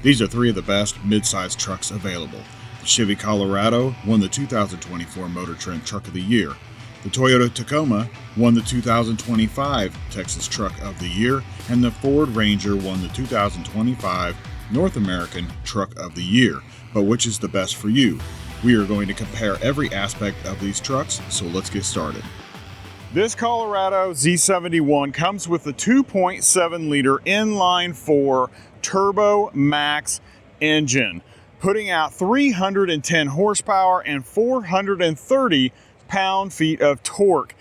These are three of the best midsize trucks available. The Chevy Colorado won the 2024 Motor Trend Truck of the Year. The Toyota Tacoma won the 2025 Texas Truck of the Year, and the Ford Ranger won the 2025 North American Truck of the Year. But which is the best for you? We are going to compare every aspect of these trucks, so let's get started. This Colorado Z71 comes with the 2.7 liter inline 4 turbo max engine, putting out 310 horsepower and 430 pound-feet of torque.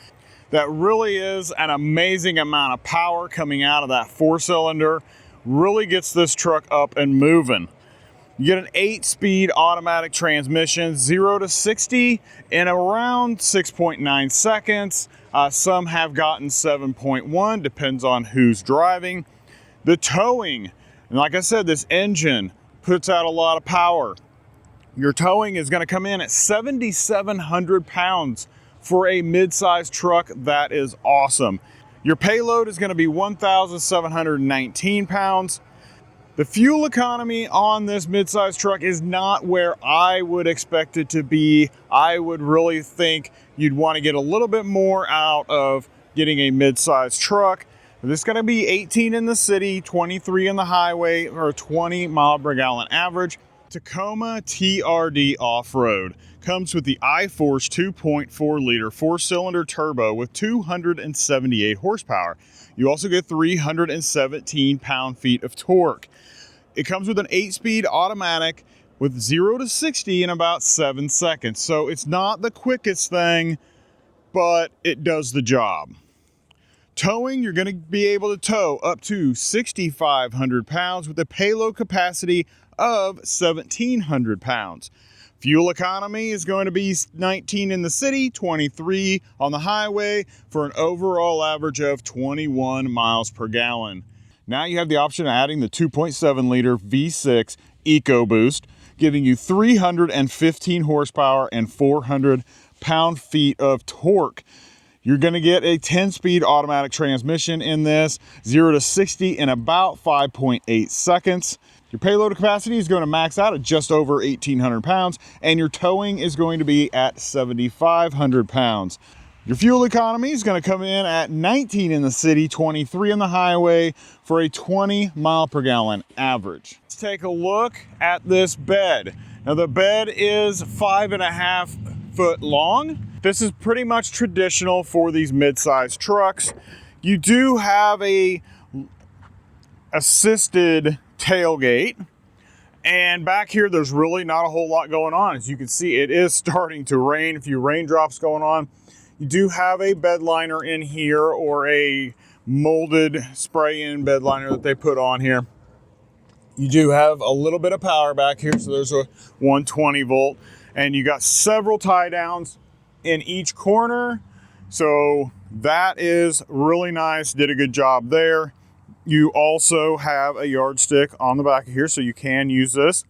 That really is an amazing amount of power coming out of that 4-cylinder. Really gets this truck up and moving. You get an 8-speed automatic transmission, 0 to 60 in around 6.9 seconds. Some have gotten 7.1, depends on who's driving. The towing, and like I said, this engine puts out a lot of power. Your towing is going to come in at 7,700 pounds for a mid-size truck. That is awesome. Your payload is going to be 1,719 pounds. The fuel economy on this midsize truck is not where I would expect it to be. I would really think you'd want to get a little bit more out of getting a midsize truck. This is going to be 18 in the city, 23 in the highway, or 20 mile per gallon average. Tacoma TRD Off-Road comes with the iForce 2.4 liter 4-cylinder turbo with 278 horsepower. You also get 317 pound-feet of torque. It comes with an 8-speed automatic with 0 to 60 in about 7 seconds. So it's not the quickest thing, but it does the job. Towing, you're going to be able to tow up to 6,500 pounds with a payload capacity of 1,700 pounds. Fuel economy is going to be 19 in the city, 23 on the highway for an overall average of 21 miles per gallon. Now you have the option of adding the 2.7 liter V6 EcoBoost, giving you 315 horsepower and 400 pound-feet of torque. You're going to get a 10-speed automatic transmission in this, 0 to 60 in about 5.8 seconds. Your payload capacity is going to max out at just over 1,800 pounds, and your towing is going to be at 7,500 pounds. Your fuel economy is going to come in at 19 in the city, 23 in the highway for a 20 mile per gallon average. Let's take a look at this bed. Now the bed is 5.5 foot long. This is pretty much traditional for these mid-size trucks. You do have a assisted tailgate, and back here there's really not a whole lot going on. As you can see, it is starting to rain, a few raindrops going on. You do have a bed liner in here, or a molded spray-in bed liner that they put on here. You do have a little bit of power back here, so there's a 120 volt, and you got several tie downs in each corner, so that is really nice. Did a good job there. You also have a yardstick on the back of here, so you can use this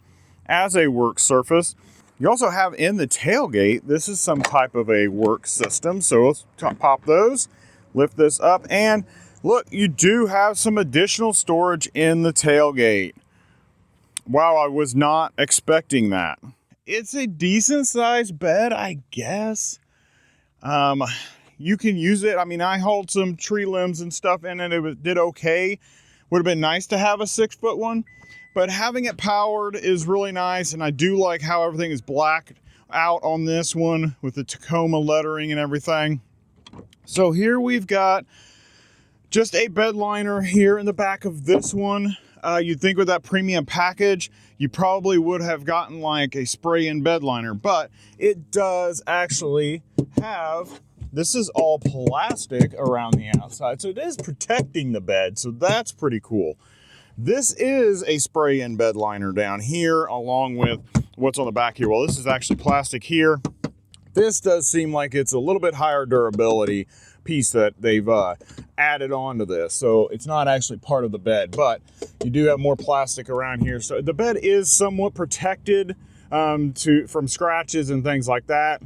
as a work surface. You also have in the tailgate, this is some type of a work system. So let's pop those, lift this up, and look, you do have some additional storage in the tailgate. Wow, I was not expecting that. It's a decent sized bed, I guess. You can use it. I mean, I hauled some tree limbs and stuff in it. It did okay. Would have been nice to have a 6-foot one, but having it powered is really nice. And I do like how everything is blacked out on this one with the Tacoma lettering and everything. So here we've got just a bed liner here in the back of this one. You'd think with that premium package, you probably would have gotten like a spray-in bed liner, but it does actually have, this is all plastic around the outside, so it is protecting the bed, so that's pretty cool. This is a spray-in bed liner down here, along with what's on the back here. Well, this is actually plastic here. This does seem like it's a little bit higher durability piece that they've added onto this, so it's not actually part of the bed, but you do have more plastic around here, so the bed is somewhat protected from scratches and things like that.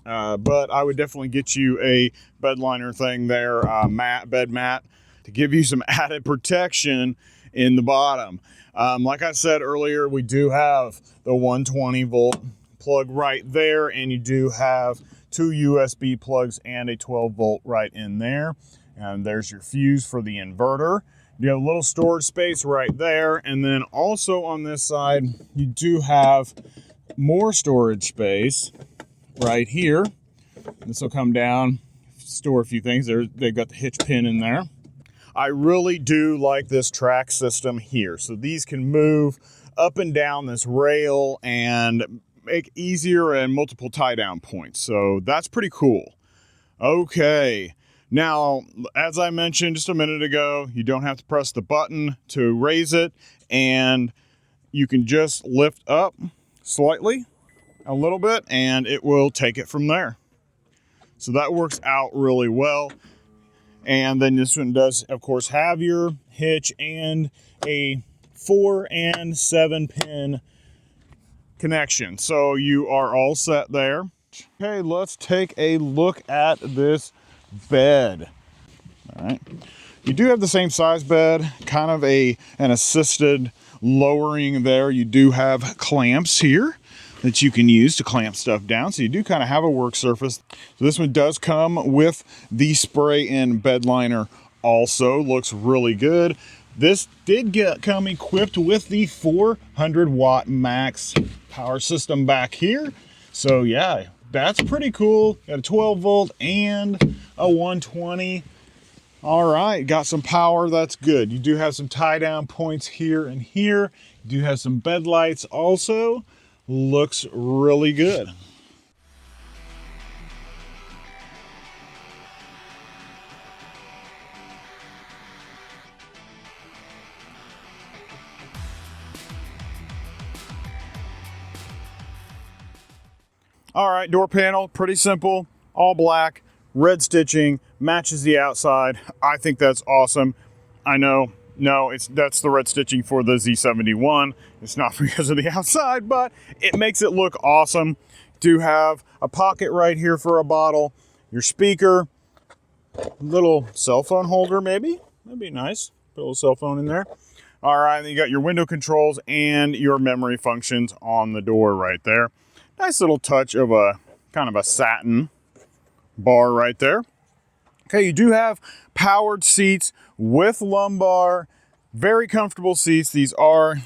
But I would definitely get you a bed liner thing there, bed mat, to give you some added protection in the bottom. Like I said earlier, we do have the 120 volt plug right there, and you do have 2 USB plugs and a 12 volt right in there. And there's your fuse for the inverter. You have a little storage space right there. And then also on this side, you do have more storage space right here. This will come down, store a few things. They've got the hitch pin in there. I really do like this track system here. So these can move up and down this rail and make easier and multiple tie down points. So that's pretty cool. Okay. Now, as I mentioned just a minute ago, you don't have to press the button to raise it, and you can just lift up slightly a little bit and it will take it from there. So that works out really well. And then this one does, of course, have your hitch and a 4 and 7 pin connection. So you are all set there. Okay, let's take a look at this bed. All right. You do have the same size bed, kind of an assisted lowering there. You do have clamps here that you can use to clamp stuff down. So you do kind of have a work surface. So this one does come with the spray-in bed liner also. Looks really good. This did come equipped with the 400 watt max power system back here. So yeah, that's pretty cool. Got a 12 volt and a 120. All right, got some power, that's good. You do have some tie down points here and here. You do have some bed lights also. Looks really good. All right, door panel, pretty simple, all black, red stitching, matches the outside. I think that's awesome. I know, no, that's the red stitching for the Z71. It's not because of the outside, but it makes it look awesome. Do have a pocket right here for a bottle, your speaker, little cell phone holder maybe. That'd be nice. Put a little cell phone in there. All right, then you got your window controls and your memory functions on the door right there. Nice little touch of a kind of a satin bar right there. Okay, you do have powered seats with lumbar, very comfortable seats. These are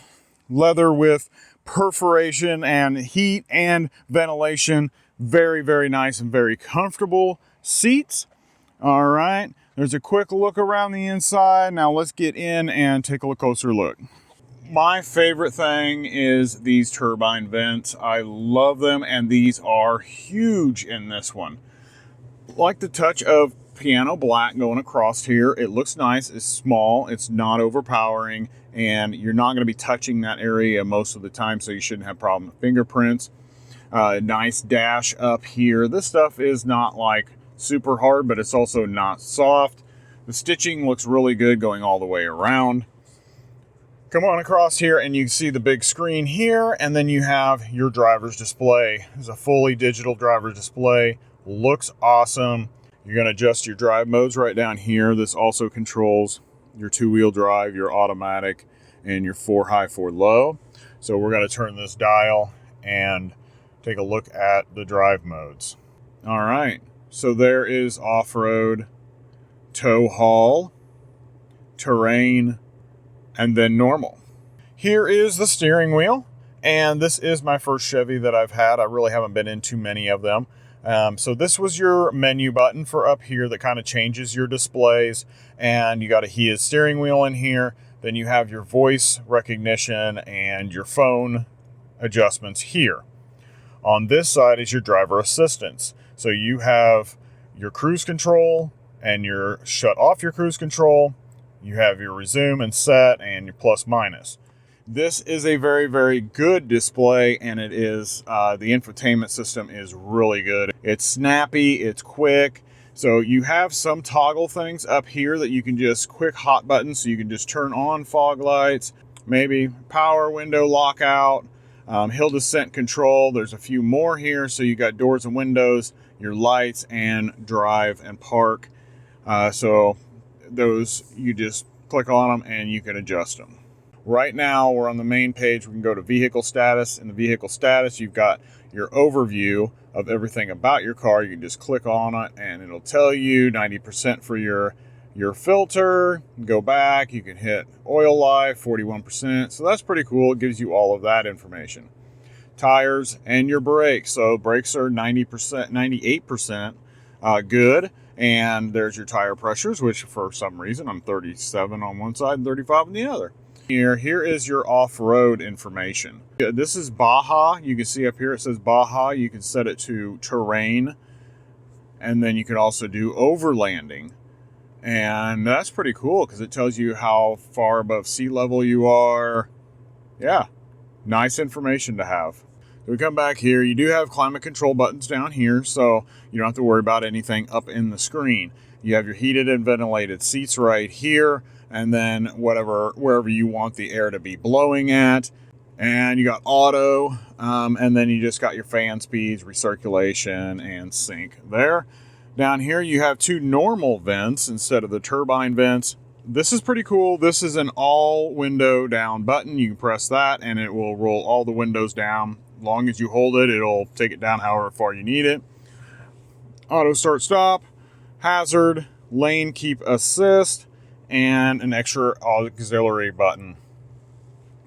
leather with perforation and heat and ventilation. Very, very nice and very comfortable seats. All right, there's a quick look around the inside. Now let's get in and take a closer look. My favorite thing is these turbine vents. I love them, and these are huge in this one. Like the touch of piano black going across here. It looks nice. It's small. It's not overpowering, and you're not going to be touching that area most of the time, so you shouldn't have problem with fingerprints. Nice dash up here. This stuff is not like super hard, but it's also not soft. The stitching looks really good going all the way around. Come on across here and you can see the big screen here, and then you have your driver's display. It's a fully digital driver's display. Looks awesome. You're going to adjust your drive modes right down here. This also controls your two-wheel drive, your automatic, and your 4 high, 4 low. So we're going to turn this dial and take a look at the drive modes. All right, so there is off-road, tow haul, terrain, and then normal. Here is the steering wheel, and this is my first Chevy that I've had. I really haven't been in too many of them. So this was your menu button for up here that kind of changes your displays, and you got a heated steering wheel in here. Then you have your voice recognition and your phone adjustments here. On this side is your driver assistance. So you have your cruise control and your shut off your cruise control. You have your resume and set and your plus minus. This is a very, very good display, and it is, the infotainment system is really good. It's snappy, it's quick. So you have some toggle things up here that you can just quick hot buttons, so you can just turn on fog lights, maybe power window lockout, hill descent control. There's a few more here. So you got doors and windows, your lights, and drive and park. So those, you just click on them and you can adjust them. Right now, we're on the main page. We can go to vehicle status. In the vehicle status, you've got your overview of everything about your car. You can just click on it and it'll tell you 90% for your filter. Go back, you can hit oil life, 41%. So that's pretty cool. It gives you all of that information. Tires and your brakes. So brakes are 90%, 98% good. And there's your tire pressures, which for some reason I'm 37 on one side and 35 on the other. Here is your off-road information. This is Baja. You can see up here it says Baja. You can set it to terrain, and then you can also do overlanding. And that's pretty cool because it tells you how far above sea level you are. Yeah, nice information to have. So we come back here. You do have climate control buttons down here, so you don't have to worry about anything up in the screen. You have your heated and ventilated seats right here, and then wherever you want the air to be blowing at. And you got auto, and then you just got your fan speeds, recirculation, and sync there. Down here you have two normal vents instead of the turbine vents. This is pretty cool. This is an all window down button. You can press that and it will roll all the windows down. As long as you hold it, it'll take it down however far you need it. Auto start stop, hazard, lane keep assist, and an extra auxiliary button.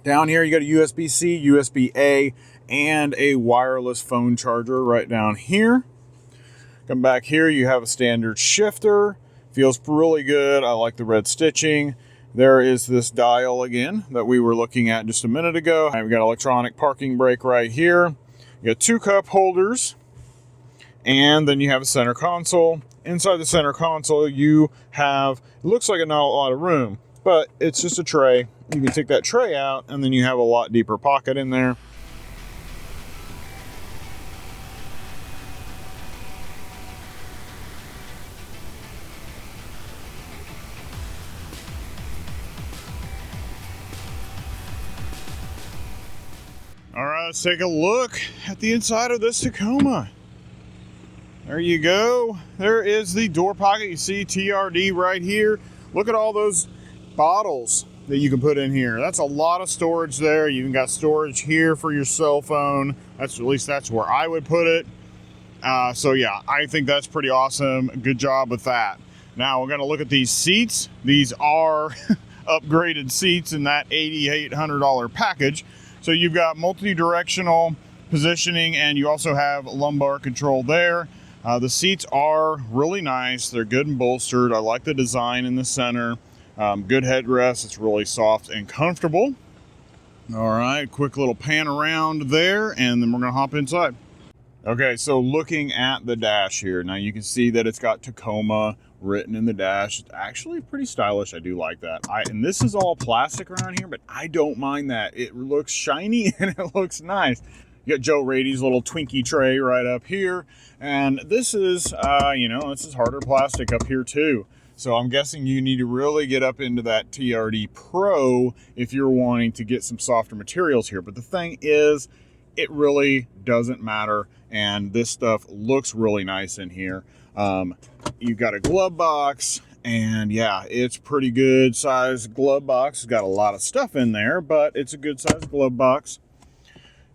Down here you got a USB-C, USB-A, and a wireless phone charger right down here. Come back here, you have a standard shifter. Feels really good. I like the red stitching. There is this dial again that we were looking at just a minute ago. We've got electronic parking brake right here. You got two cup holders, and then you have a center console. Inside the center console, you have, it looks like not a lot of room, but it's just a tray. You can take that tray out, and then you have a lot deeper pocket in there. All right, let's take a look at the inside of this Tacoma. There you go. There is the door pocket. You see TRD right here. Look at all those bottles that you can put in here. That's a lot of storage there. You even got storage here for your cell phone. At least that's where I would put it. So yeah, I think that's pretty awesome. Good job with that. Now we're gonna look at these seats. These are upgraded seats in that $8,800 package. So you've got multi-directional positioning, and you also have lumbar control there. The seats are really nice. They're good and bolstered. I like the design in the center. Good headrest. It's really soft and comfortable. All right, quick little pan around there, and then we're gonna hop inside. Okay, so looking at the dash here, now you can see that it's got Tacoma written in the dash. It's actually pretty stylish. I do like that. And this is all plastic around here, but I don't mind that. It looks shiny and it looks nice. You got Joe Rady's little Twinkie tray right up here, and this is, this is harder plastic up here too. So I'm guessing you need to really get up into that TRD Pro if you're wanting to get some softer materials here. But the thing is, it really doesn't matter, and this stuff looks really nice in here. You've got a glove box, and yeah, it's pretty good size glove box. It's got a lot of stuff in there, but it's a good size glove box.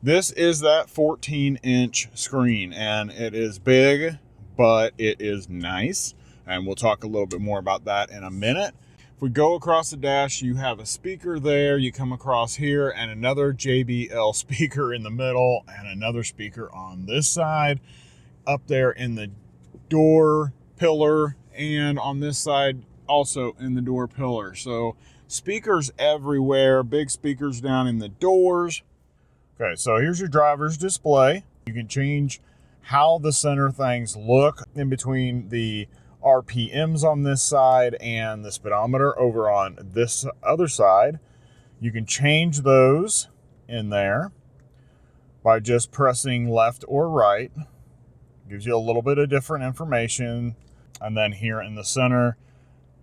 This is that 14-inch screen, and it is big, but it is nice, and we'll talk a little bit more about that in a minute. If we go across the dash, you have a speaker there. You come across here, and another JBL speaker in the middle, and another speaker on this side. Up there in the door pillar, and on this side also in the door pillar. So speakers everywhere, big speakers down in the doors. Okay, so here's your driver's display. You can change how the center things look in between the RPMs on this side and the speedometer over on this other side. You can change those in there by just pressing left or right. Gives you a little bit of different information. And then here in the center,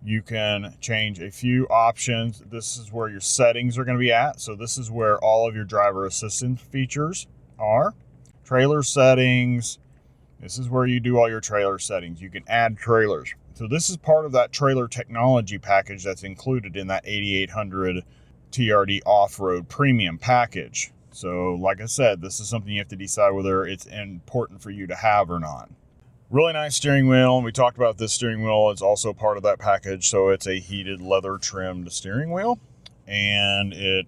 you can change a few options. This is where your settings are going to be at. So this is where all of your driver assistance features are. Trailer settings. This is where you do all your trailer settings. You can add trailers. So this is part of that trailer technology package that's included in that $8,800 TRD Off-Road Premium Package. So like I said, this is something you have to decide whether it's important for you to have or not. Really nice steering wheel. We talked about this steering wheel. It's also part of that package. So it's a heated leather trimmed steering wheel, and it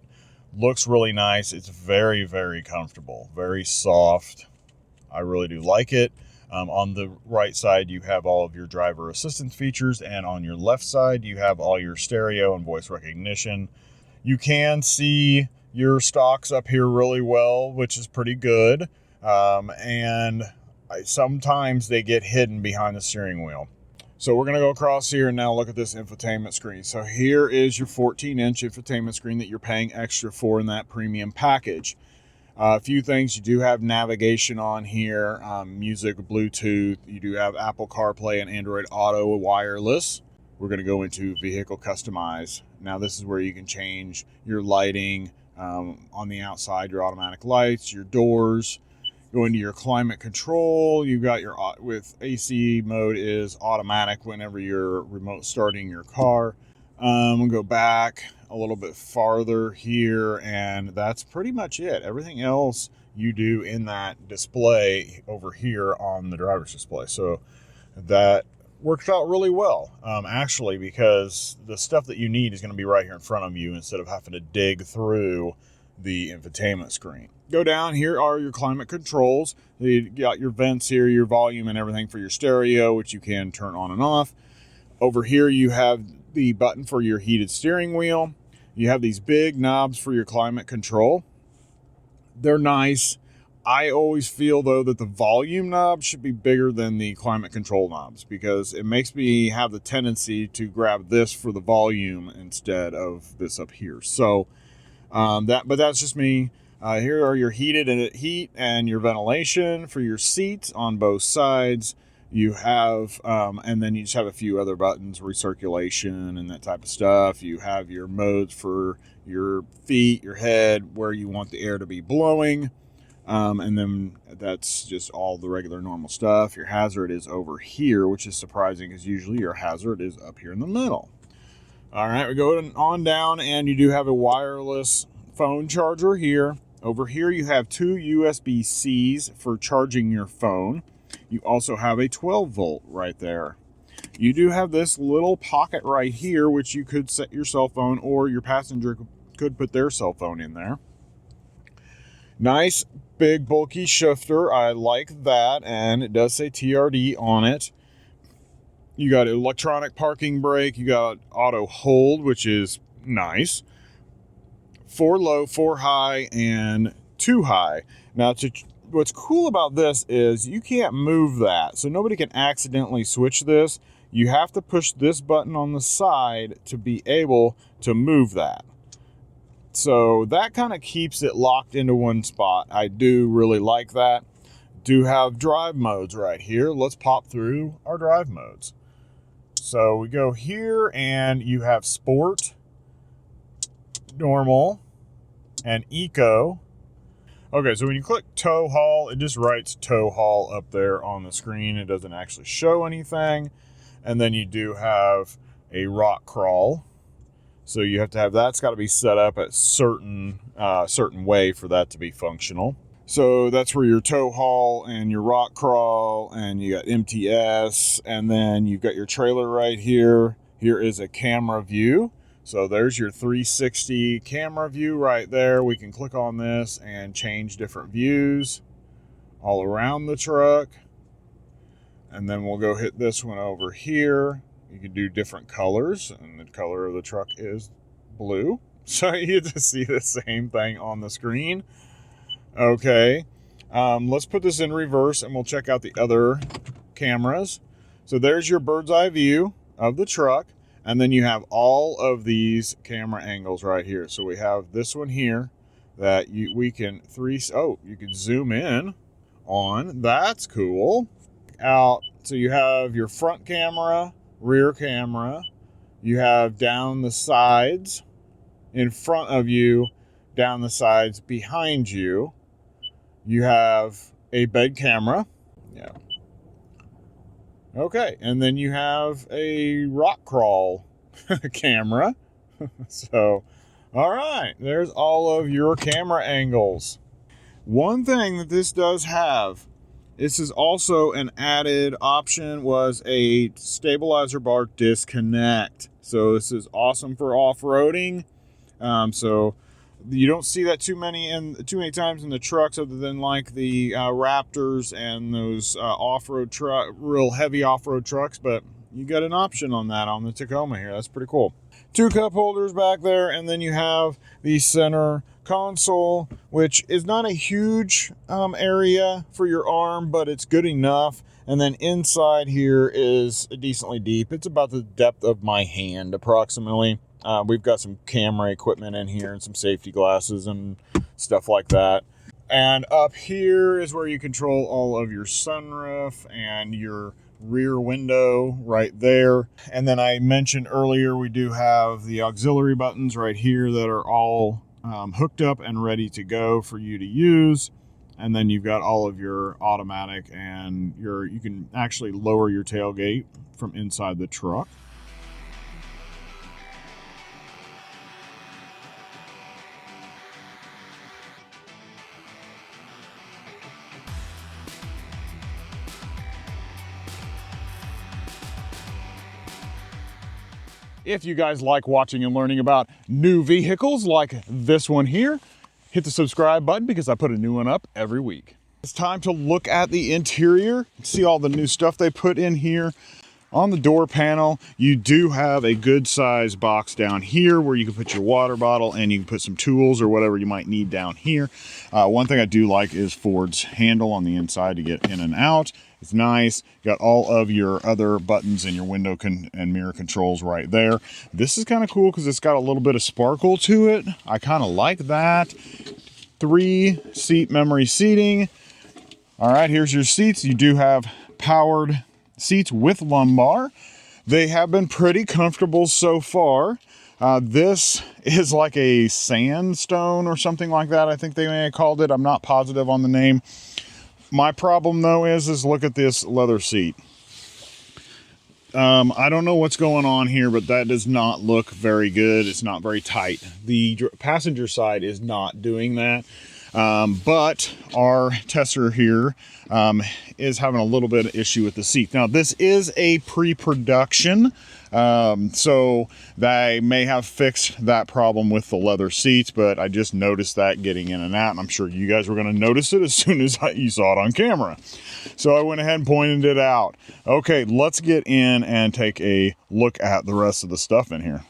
looks really nice. It's very, very comfortable, very soft. I really do like it. On the right side, you have all of your driver assistance features, and on your left side, you have all your stereo and voice recognition. You can see your stocks up here really well, which is pretty good. And sometimes they get hidden behind the steering wheel. So we're going to go across here and now look at this infotainment screen. So here is your 14-inch infotainment screen that you're paying extra for in that premium package. A few things: you do have navigation on here, music, Bluetooth. You do have Apple CarPlay and Android Auto wireless. We're going to go into vehicle customize. Now this is where you can change your lighting on the outside, your automatic lights, your doors. Go into your climate control. You've got your, with AC mode is automatic whenever you're remote starting your car. We'll go back a little bit farther here, and that's pretty much it. Everything else you do in that display over here on the driver's display. So that works out really well, actually, because the stuff that you need is going to be right here in front of you instead of having to dig through the infotainment screen. Go down, here are your climate controls. You got your vents here, your volume and everything for your stereo, which you can turn on and off. Over here you have the button for your heated steering wheel. You have these big knobs for your climate control. They're nice. I always feel, though, that the volume knob should be bigger than the climate control knobs, because it makes me have the tendency to grab this for the volume instead of this up here. So but that's just me. Here are your heat and your ventilation for your seats on both sides. You have, and then you just have a few other buttons, recirculation and that type of stuff. You have your modes for your feet, your head, where you want the air to be blowing. And then that's just all the regular normal stuff. Your hazard is over here, which is surprising because usually your hazard is up here in the middle. All right, we go on down, and you do have a wireless phone charger here. Over here, you have two USB-Cs for charging your phone. You also have a 12-volt right there. You do have this little pocket right here, which you could set your cell phone, or your passenger could put their cell phone in there. Nice, big, bulky shifter. I like that, and it does say TRD on it. You got electronic parking brake. You got auto hold, which is nice. 4 low, 4 high, and 2 high. Now, what's cool about this is you can't move that. So nobody can accidentally switch this. You have to push this button on the side to be able to move that. So that kind of keeps it locked into one spot. I do really like that. Do have drive modes right here. Let's pop through our drive modes. So we go here, and you have sport, normal, and eco. Okay, so when you click tow haul, it just writes tow haul up there on the screen. It doesn't actually show anything. And then you do have a rock crawl. So you have to have that's got to be set up at certain way for that to be functional. So that's where your tow haul and your rock crawl, and you got MTS, and then you've got your trailer right here. Here is a camera view. So there's your 360 camera view right there. We can click on this and change different views all around the truck. And then we'll go hit this one over here. You can do different colors, and the color of the truck is blue. So you get to see the same thing on the screen. Okay, let's put this in reverse, and we'll check out the other cameras. So there's your bird's eye view of the truck, and then you have all of these camera angles right here. So we have this one here that you can zoom in on. That's cool. So you have your front camera, rear camera. You have down the sides, in front of you, down the sides, behind you. You have a bed camera. Yeah. Okay, and then you have a rock crawl camera. So All right, there's all of your camera angles. One thing that this does have, this is also an added option, was a stabilizer bar disconnect. So this is awesome for off-roading. So you don't see that too many times in the trucks, other than like the Raptors and those off-road real heavy off-road trucks. But you got an option on that on the Tacoma here. That's pretty cool. 2 cup holders back there, and then you have the center console, which is not a huge area for your arm, but it's good enough. And then inside here is decently deep. It's about the depth of my hand approximately. We've got some camera equipment in here and some safety glasses and stuff like that. And up here is where you control all of your sunroof and your rear window right there. And then I mentioned earlier, we do have the auxiliary buttons right here that are all hooked up and ready to go for you to use. And then you've got all of your automatic, and you can actually lower your tailgate from inside the truck. If you guys like watching and learning about new vehicles like this one here, hit the subscribe button because I put a new one up every week. It's time to look at the interior, see all the new stuff they put in here. On the door panel, you do have a good size box down here where you can put your water bottle and you can put some tools or whatever you might need down here. One thing I do like is Ford's handle on the inside to get in and out. It's nice. You got all of your other buttons and your window and mirror controls right there. This is kind of cool because it's got a little bit of sparkle to it. I kind of like that. 3 seat memory seating. All right, here's your seats. You do have powered seats with lumbar. They have been pretty comfortable so far. This is like a sandstone or something like that, I think they may have called it. I'm not positive on the name. My problem though is look at this leather seat. I don't know what's going on here, but that does not look very good. It's not very tight. The passenger side is not doing that. But our tester here is having a little bit of issue with the seat. Now, this is a pre-production, so they may have fixed that problem with the leather seats, but I just noticed that getting in and out, and I'm sure you guys were going to notice it as soon as you saw it on camera. So I went ahead and pointed it out. Okay, let's get in and take a look at the rest of the stuff in here.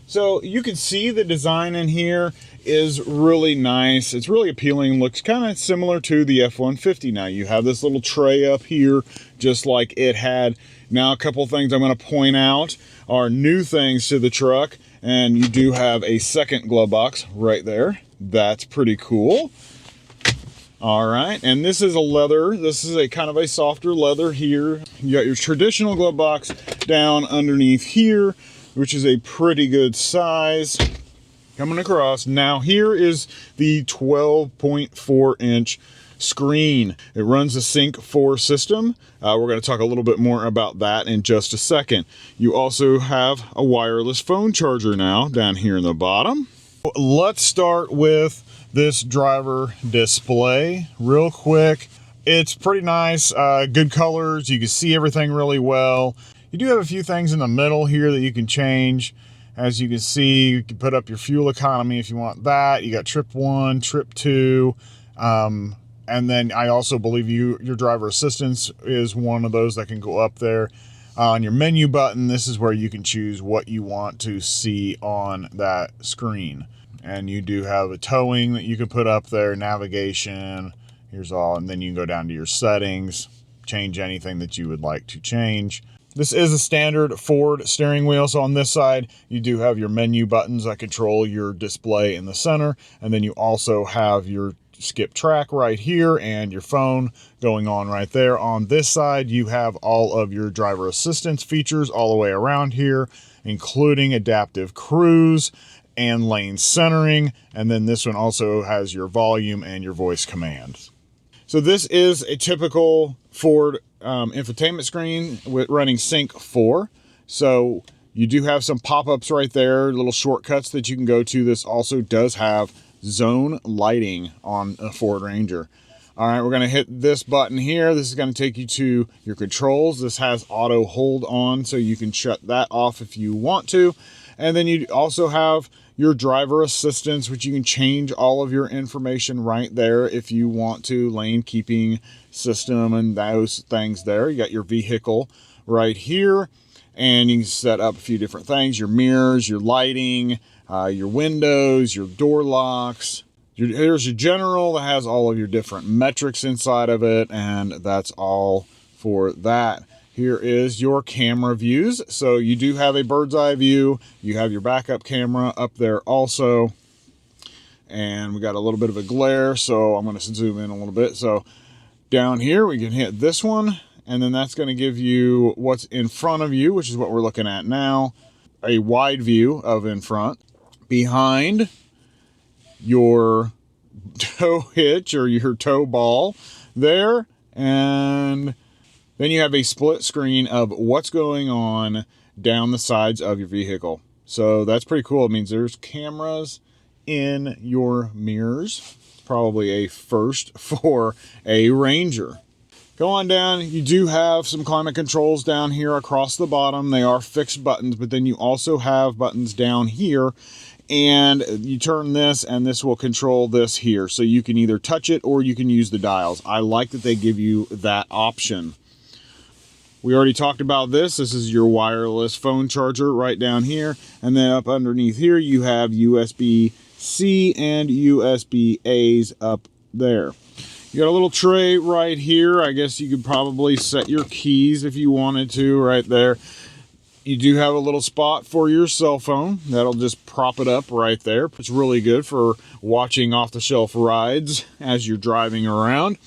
So you can see the design in here is really nice. It's really appealing. Looks kind of similar to the F-150. Now you have this little tray up here, just like it had. Now a couple things I'm going to point out are new things to the truck. And you do have a second glove box right there. That's pretty cool. All right, and this is a leather. This is a kind of a softer leather here. You got your traditional glove box down underneath here, which is a pretty good size coming across. Now here is the 12.4 inch screen. It runs the Sync 4 system. We're going to talk a little bit more about that in just a second. You also have a wireless phone charger now down here in the bottom. Let's start with this driver display real quick. It's pretty nice, good colors. You can see everything really well. You do have a few things in the middle here that you can change. As you can see, you can put up your fuel economy if you want that. You got trip 1, trip 2, and then I also believe your driver assistance is one of those that can go up there. On your menu button, this is where you can choose what you want to see on that screen. And you do have a towing that you can put up there, navigation, here's all, and then you can go down to your settings, change anything that you would like to change. This is a standard Ford steering wheel, so on this side, you do have your menu buttons that control your display in the center, and then you also have your skip track right here and your phone going on right there. On this side, you have all of your driver assistance features all the way around here, including adaptive cruise and lane centering, and then this one also has your volume and your voice commands. So this is a typical Ford infotainment screen with running Sync 4. So You do have some pop-ups right there, little shortcuts that you can go to. This also does have zone lighting on a Ford Ranger. All right, we're going to hit this button here. This is going to take you to your controls. This has auto hold on, so you can shut that off if you want to. And then you also have your driver assistance, which you can change all of your information right there if you want to, lane keeping system and those things there. You got your vehicle right here, and you can set up a few different things, your mirrors, your lighting, your windows, your door locks. Here's your general that has all of your different metrics inside of it, and that's all for that. Here is your camera views. So you do have a bird's eye view. You have your backup camera up there also. And we got a little bit of a glare, so I'm going to zoom in a little bit. So down here, we can hit this one, and then that's going to give you what's in front of you, which is what we're looking at now. A wide view of in front. Behind your tow hitch or your tow ball there, and then you have a split screen of what's going on down the sides of your vehicle. So that's pretty cool. It means there's cameras in your mirrors. Probably a first for a Ranger. Go on down. You do have some climate controls down here across the bottom. They are fixed buttons, but then you also have buttons down here, and you turn this and this will control this here. So you can either touch it or you can use the dials. I like that they give you that option. We already talked about this. This is your wireless phone charger right down here. And then up underneath here, you have USB-C and USB-A's up there. You got a little tray right here. I guess you could probably set your keys if you wanted to right there. You do have a little spot for your cell phone. That'll just prop it up right there. It's really good for watching off-the-shelf rides as you're driving around.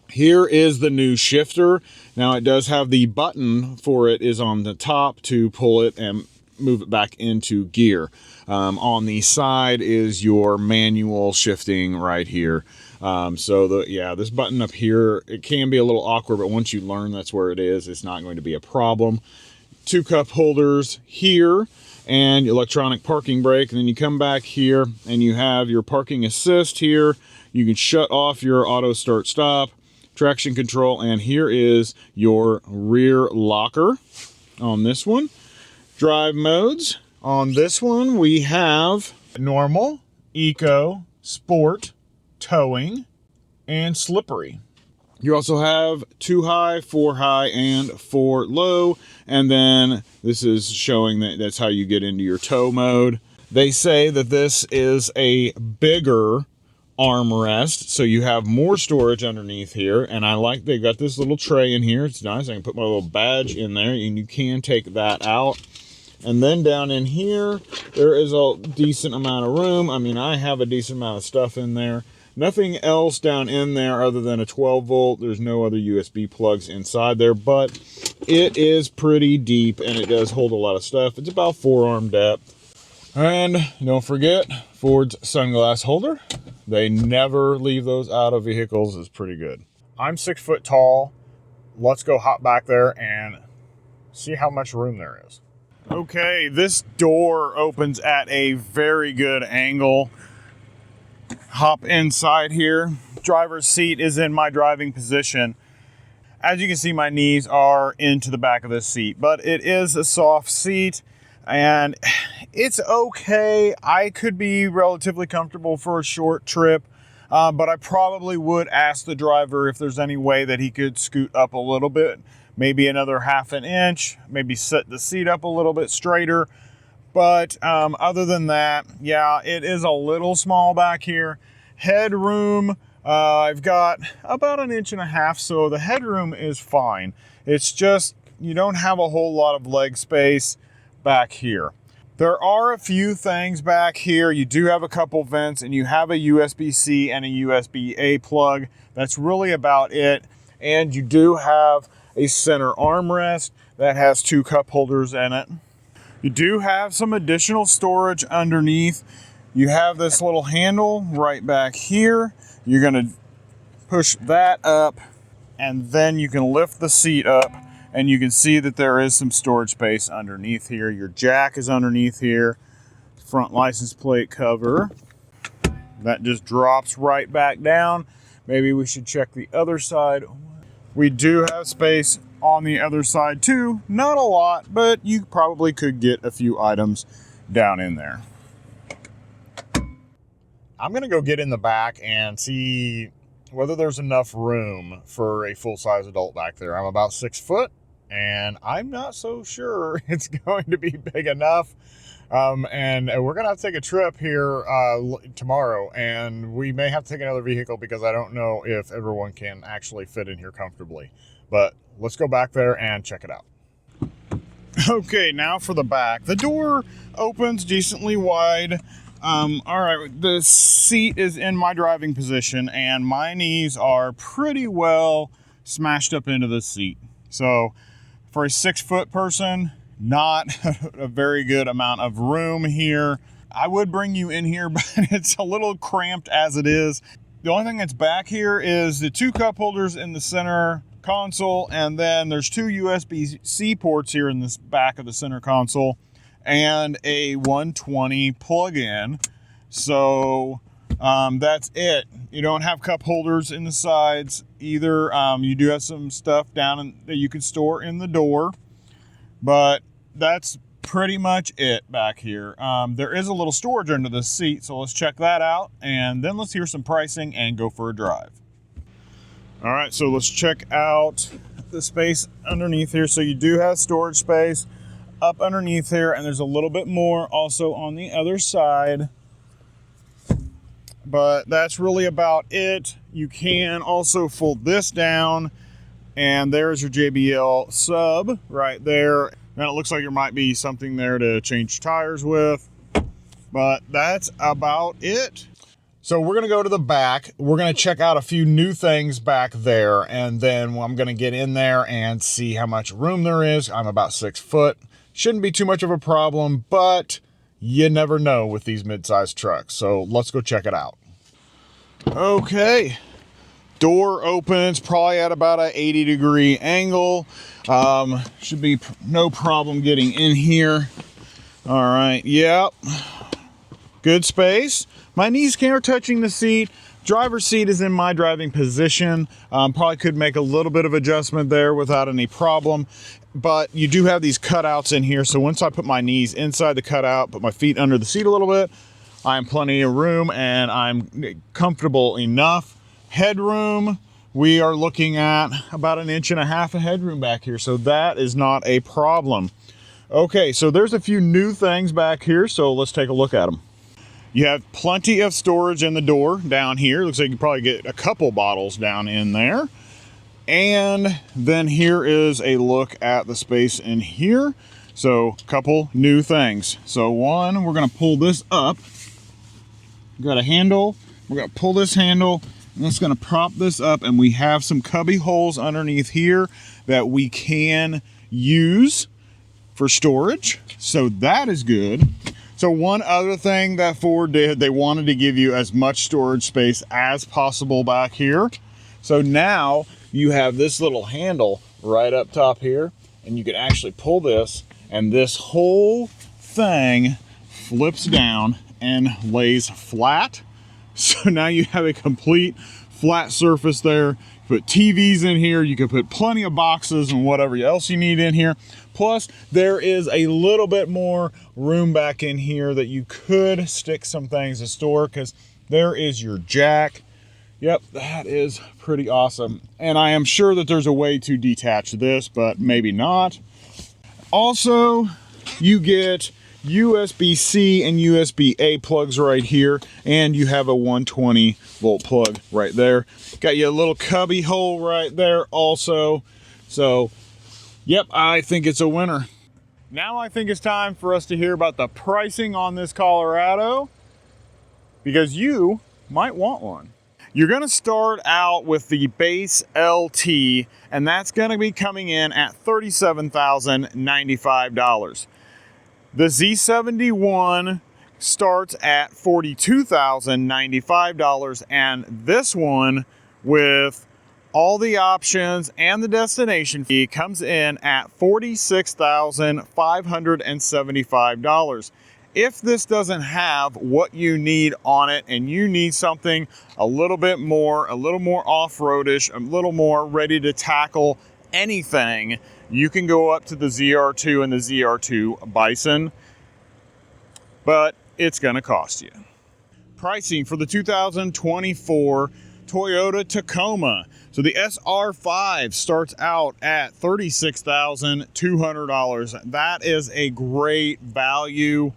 Here is the new shifter. Now it does have the button for it is on the top to pull it and move it back into gear. On the side is your manual shifting right here. This button up here, it can be a little awkward, but once you learn that's where it is, it's not going to be a problem. 2 cup holders here and electronic parking brake. And then you come back here and you have your parking assist here. You can shut off your auto start stop, traction control, and here is your rear locker on this one. Drive modes. On this one, we have normal, eco, sport, towing, and slippery. You also have 2 high, 4 high, and 4 low. And then this is showing that's how you get into your tow mode. They say that this is a bigger armrest, so you have more storage underneath here. And I like they've got this little tray in here. It's nice. I can put my little badge in there, and you can take that out. And then down in here, there is a decent amount of room. I mean, I have a decent amount of stuff in there. Nothing else down in there other than a 12 volt. There's no other USB plugs inside there, but it is pretty deep and it does hold a lot of stuff. It's about forearm depth. And don't forget Ford's sunglass holder. They never leave those out of vehicles. It's pretty good. I'm 6 foot tall. Let's go hop back there and see how much room there is. Okay, this door opens at a very good angle. Hop inside here. Driver's seat is in my driving position. As you can see, my knees are into the back of this seat, but it is a soft seat and it's okay. I could be relatively comfortable for a short trip, but I probably would ask the driver if there's any way that he could scoot up a little bit, maybe another ½ an inch, maybe set the seat up a little bit straighter. But other than that, yeah, it is a little small back here. Headroom, I've got about 1.5 inches, so the headroom is fine. It's just you don't have a whole lot of leg space back here. There are a few things back here. You do have a couple vents, and you have a USB-C and a USB-A plug. That's really about it. And you do have a center armrest that has 2 cup holders in it. You do have some additional storage underneath. You have this little handle right back here. You're going to push that up, and then you can lift the seat up And you can see that there is some storage space underneath here. Your jack is underneath here. Front license plate cover. That just drops right back down. Maybe we should check the other side. We do have space on the other side too. Not a lot, but you probably could get a few items down in there. I'm gonna go get in the back and see whether there's enough room for a full-size adult back there. I'm about 6 foot, and I'm not so sure it's going to be big enough. And we're gonna have to take a trip here tomorrow, and we may have to take another vehicle because I don't know if everyone can actually fit in here comfortably. But let's go back there and check it out. Okay, now for the back. The door opens decently wide. All right, the seat is in my driving position, and my knees are pretty well smashed up into the seat. So for a 6 foot person, not a very good amount of room here. I would bring you in here, but it's a little cramped as it is. The only thing that's back here is the 2 cup holders in the center console, and then there's 2 USB-C ports here in this back of the center console, and a 120 plug-in. So that's it. You don't have cup holders in the sides either. You do have some stuff down that you can store in the door, but that's pretty much it back here. There is a little storage under the seat, so let's check that out, and then let's hear some pricing and go for a drive. All right, so let's check out the space underneath here. So you do have storage space up underneath here, and there's a little bit more also on the other side, but that's really about it. You can also fold this down, and there's your JBL sub right there. Now it looks like there might be something there to change tires with, but that's about it. So we're gonna go to the back. We're gonna check out a few new things back there, and then I'm gonna get in there and see how much room there is. I'm about 6 foot. Shouldn't be too much of a problem, but you never know with these mid-sized trucks. So let's go check it out. Okay, door opens probably at about an 80-degree angle. Should be no problem getting in here. All right, yep, good space. My knees are touching the seat. Driver's seat is in my driving position. Probably could make a little bit of adjustment there without any problem. But you do have these cutouts in here. So once I put my knees inside the cutout, put my feet under the seat a little bit, I am plenty of room and I'm comfortable enough. Headroom, we are looking at about 1.5 inches of headroom back here. So that is not a problem. Okay, so there's a few new things back here. So let's take a look at them. You have plenty of storage in the door down here. Looks like you probably get a couple bottles down in there. And then here is a look at the space in here. So a couple new things. So one, we're gonna pull this up. We've got a handle. We're gonna pull this handle, and that's gonna prop this up, and we have some cubby holes underneath here that we can use for storage. So that is good. So one other thing that Ford did, they wanted to give you as much storage space as possible back here. So now you have this little handle right up top here, and you can actually pull this, and this whole thing flips down and lays flat. So now you have a complete flat surface there. Put TVs in here, you can put plenty of boxes and whatever else you need in here. Plus, there is a little bit more room back in here that you could stick some things to store, because there is your jack. Yep, that is pretty awesome. And I am sure that there's a way to detach this, but maybe not. Also, you get USB-C and USB-A plugs right here, and you have a 120 volt plug right there. Got you a little cubby hole right there also. So, yep, I think it's a winner. Now I think it's time for us to hear about the pricing on this Colorado, because you might want one. You're gonna start out with the base LT, and that's gonna be coming in at $37,095. The Z71 starts at $42,095, and this one with all the options and the destination fee comes in at $46,575. If this doesn't have what you need on it and you need something a little more off-roadish, a little more ready to tackle anything, you can go up to the ZR2 and the ZR2 Bison, but it's going to cost you. Pricing for the 2024 Toyota Tacoma. So the SR5 starts out at $36,200. That is a great value.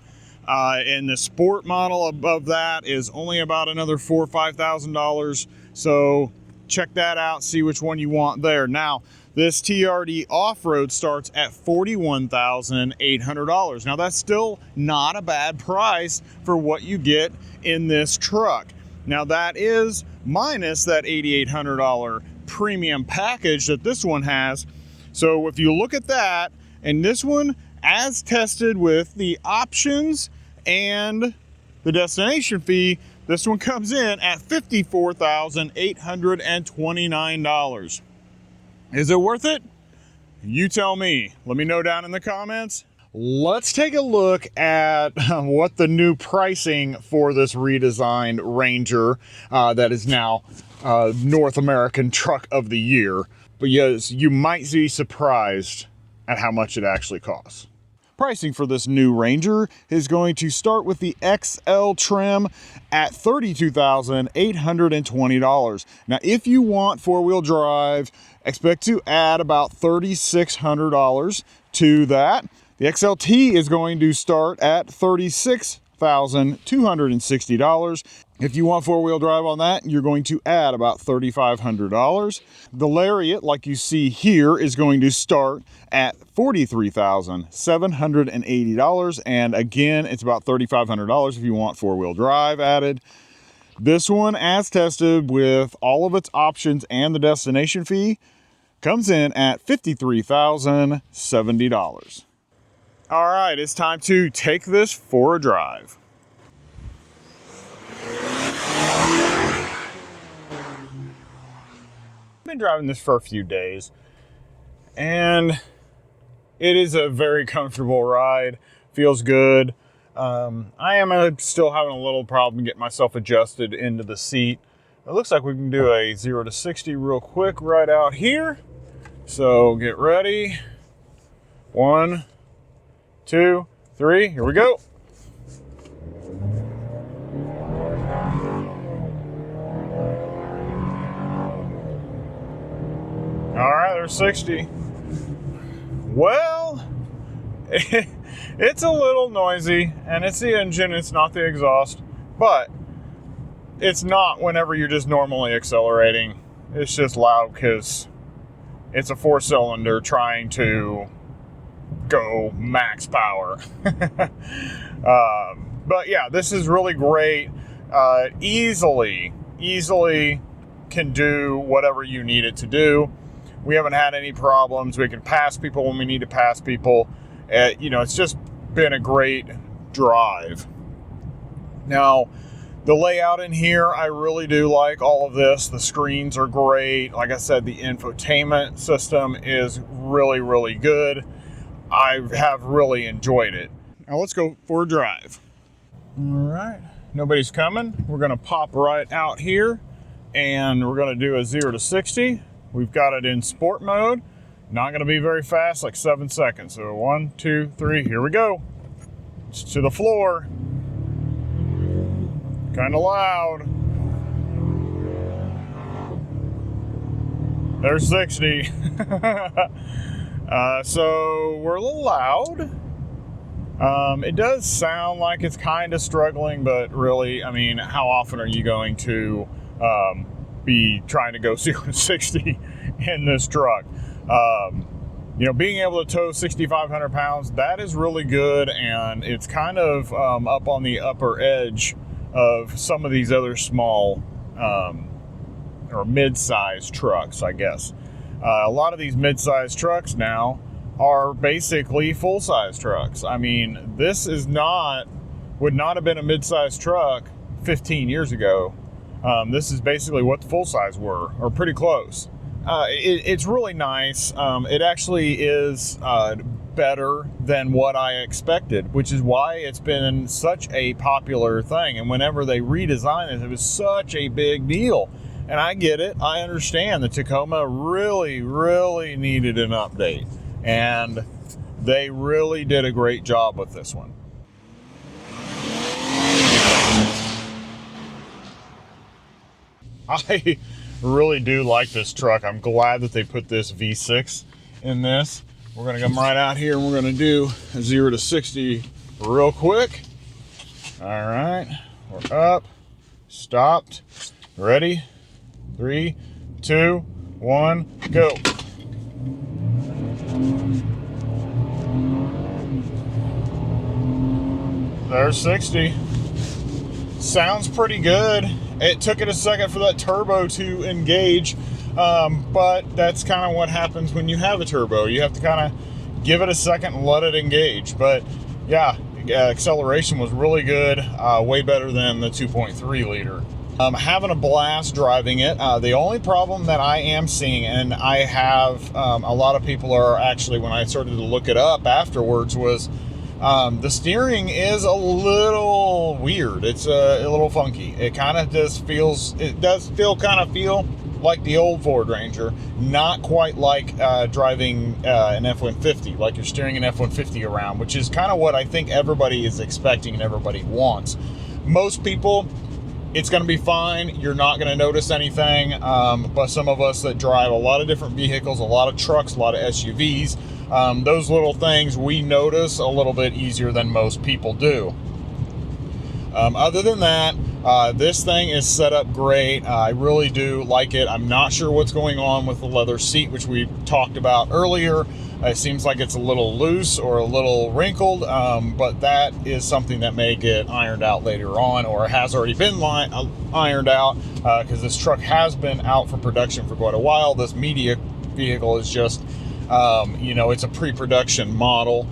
And the sport model above that is only about another $4,000 or $5,000. So check that out, see which one you want there. Now, this TRD off-road starts at $41,800. Now, that's still not a bad price for what you get in this truck. Now, that is minus that $8,800 premium package that this one has. So if you look at that, and this one, as tested with the options and the destination fee, this one comes in at $54,829. Is it worth it? You tell me. Let me know down in the comments. Let's take a look at what the new pricing for this redesigned Ranger that is now North American Truck of the Year. But yes, you might be surprised at how much it actually costs. Pricing for this new Ranger is going to start with the XL trim at $32,820. Now, if you want four-wheel drive, expect to add about $3,600 to that. The XLT is going to start at $36,260. If you want four-wheel drive on that, you're going to add about $3,500. The Lariat, like you see here, is going to start at $43,780. And again, it's about $3,500 if you want four-wheel drive added. This one, as tested with all of its options and the destination fee, comes in at $53,070. All right, it's time to take this for a drive. I've been driving this for a few days, and it is a very comfortable ride. Feels good. I am still having a little problem getting myself adjusted into the seat. It looks like we can do a 0 to 60 real quick right out here. So get ready. 1, 2, 3, here we go. All right, there's 60. Well, it's a little noisy, and it's the engine, it's not the exhaust, but it's not whenever you're just normally accelerating. It's just loud because it's a 4-cylinder trying to go max power. But yeah, this is really great. Easily can do whatever you need it to do. We haven't had any problems. We can pass people when we need to pass people. It's just been a great drive. Now, the layout in here, I really do like all of this. The screens are great. Like I said, the infotainment system is really, really good. I have really enjoyed it. Now let's go for a drive. All right, nobody's coming. We're gonna pop right out here and we're gonna do a 0 to 60. We've got it in sport mode. Not gonna be very fast, like 7 seconds. So 1, 2, 3, here we go. It's to the floor. Kind of loud. There's 60. So we're a little loud. It does sound like it's kind of struggling, but really, I mean, how often are you going to be trying to go 0 to 60 in this truck? Being able to tow 6,500 pounds, that is really good, and it's kind of up on the upper edge of some of these other small or mid-size trucks, I guess. A lot of these mid-size trucks now are basically full-size trucks. I mean, this would not have been a mid-size truck 15 years ago. This is basically what the full-size were, or pretty close. It's really nice. It actually is better than what I expected, which is why it's been such a popular thing. And whenever they redesigned it, it was such a big deal. And I get it. I understand the Tacoma really, really needed an update. And they really did a great job with this one. I really do like this truck. I'm glad that they put this V6 in this. We're going to come right out here and we're going to do a 0 to 60 real quick. All right, we're up, stopped, ready, 3, 2, 1, go. There's 60. Sounds pretty good. It took it a second for that turbo to engage, but that's kind of what happens when you have a turbo. You have to kind of give it a second and let it engage. But yeah, acceleration was really good, way better than the 2.3 liter. Having a blast driving it. The only problem that I am seeing, and I have a lot of people are actually, when I started to look it up afterwards, was the steering is a little weird. It's a little funky. It kind of just feels, it does feel like the old Ford Ranger, not quite like driving an F-150, like you're steering an F-150 around, which is kind of what I think everybody is expecting and everybody wants. Most people, it's going to be fine. You're not going to notice anything, but some of us that drive a lot of different vehicles, a lot of trucks, a lot of SUVs, those little things we notice a little bit easier than most people do. Other than that, this thing is set up great. I really do like it. I'm not sure what's going on with the leather seat, which we talked about earlier. It seems like it's a little loose or a little wrinkled, but that is something that may get ironed out later on, or has already been ironed out, because this truck has been out for production for quite a while. This media vehicle is just, it's a pre-production model,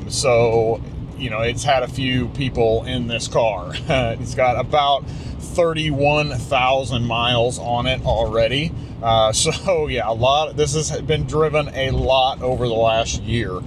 so it's had a few people in this car. It's got about 31,000 miles on it already. So yeah, this has been driven a lot over the last year.